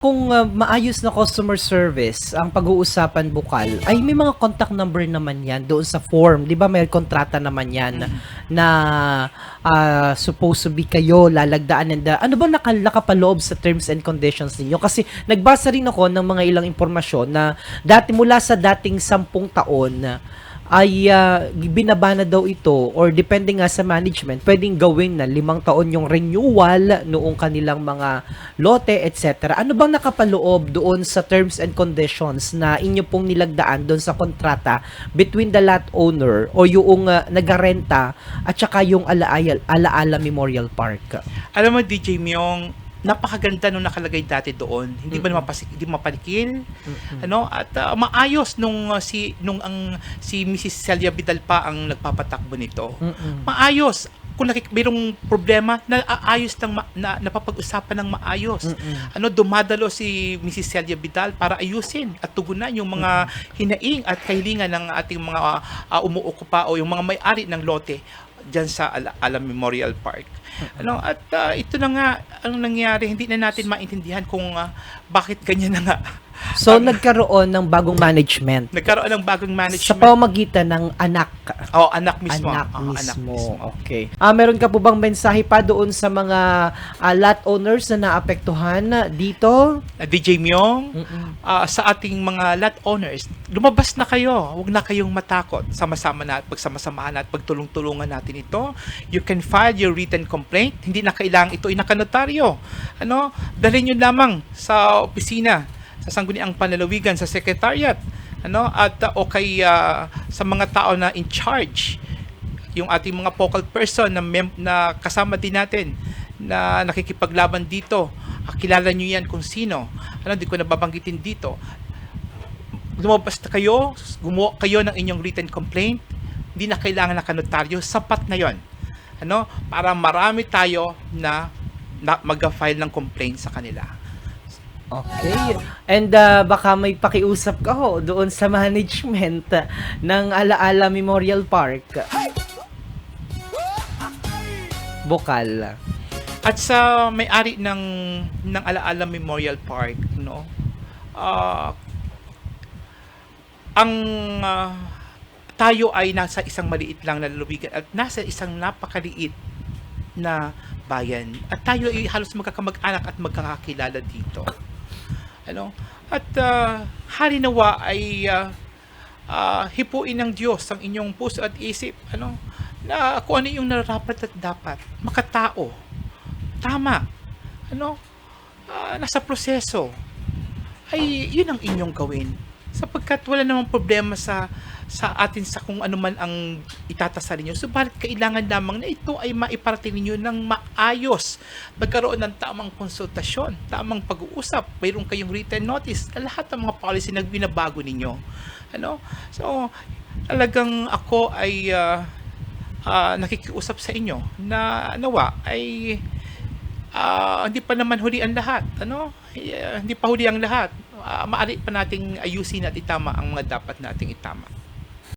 Kung, maayos na customer service ang pag-uusapan bukal, ay may mga contact number naman 'yan doon sa form. 'Di ba may kontrata naman 'yan na, supposed to be kayo lalagdaan and ano bang nakapaloob sa terms and conditions ninyo? Kasi nagbasa rin ako ng mga ilang impormasyon na mula sa dating 10 taon ay, binaba na daw ito or depende nga sa management, puwedeng gawin na 5 taon yung renewal noong kanilang mga lote, et cetera. Ano bang nakapaloob doon sa terms and conditions na inyo pong nilagdaan doon sa kontrata between the lot owner o yung, nagrerenta at saka yung Alaala Memorial Park? Alam mo, DJ Myong, napakaganda nung nakalagay dati doon. Hindi ba hindi mapalikil? At maayos nung si Mrs. Celia Vidal pa ang nagpapatakbo nito. Maayos. Kung mayroong problema, naayos napapag-usapan ng maayos. Dumadalo si Mrs. Celia Vidal para ayusin at tugunan yung mga hinaing at kahilingan ng ating mga umuukupa o yung mga may-ari ng lote diyan sa Alaala Memorial Park. Ito na nga ang nangyari, hindi na natin maintindihan kung bakit ganyan na nga. So, nagkaroon ng bagong management Nagkaroon ng bagong sa management. pamamagitan ng anak. Anak mismo. Anak Oo, mismo. Okay. Meron ka po bang mensahe pa doon sa mga lot owners na naapektuhan dito? DJ Myong, sa ating mga lot owners, lumabas na kayo. Huwag na kayong matakot. Sama-sama na, pagsama-samahan at pagtulong-tulungan natin ito. You can file your written complaint. Hindi na kailangan ito ay nakanotaryo. Dalhin nyo lamang sa opisina, sa Sangguniang Panlalawigan, sa Secretariat, o kay sa mga tao na in charge, yung ating mga focal person na kasama din natin na nakikipaglaban dito. Kilala nyo yan kung sino. Di ko nababanggitin dito. Lumabas na kayo, gumawa kayo ng inyong written complaint. Hindi na kailangan na kanotaryo, sapat na yon. Para marami tayo na mag-file ng complaint sa kanila. Okay. And baka may pakiusap ka ho doon sa management ng Alaala Memorial Park. Bukal. At sa may-ari ng Alaala Memorial Park, ang tayo ay nasa isang maliit lang na lalawigan at nasa isang napakaliit na bayan. At tayo ay halos magkakamag-anak at magkakakilala dito. At halinawa ay hipuin ng Diyos ang inyong puso at isip, na kung ano yung nararapat at dapat, makatao, tama, nasa proseso, ay yun ang inyong gawin. Sapagkat wala namang problema sa atin sa kung ano man ang itatasa ninyo. Subalit kailangan lamang na ito ay maiparating ninyo ng maayos. Magkaroon ng tamang konsultasyon, tamang pag-uusap, mayroon kayong written notice, lahat ng mga policy na binabago ninyo. So, talagang ako ay nakikiusap sa inyo na nawa ay hindi pa naman huli ang lahat. Hindi pa huli ang lahat. Maaari pa nating ayusin at itama ang mga dapat nating itama.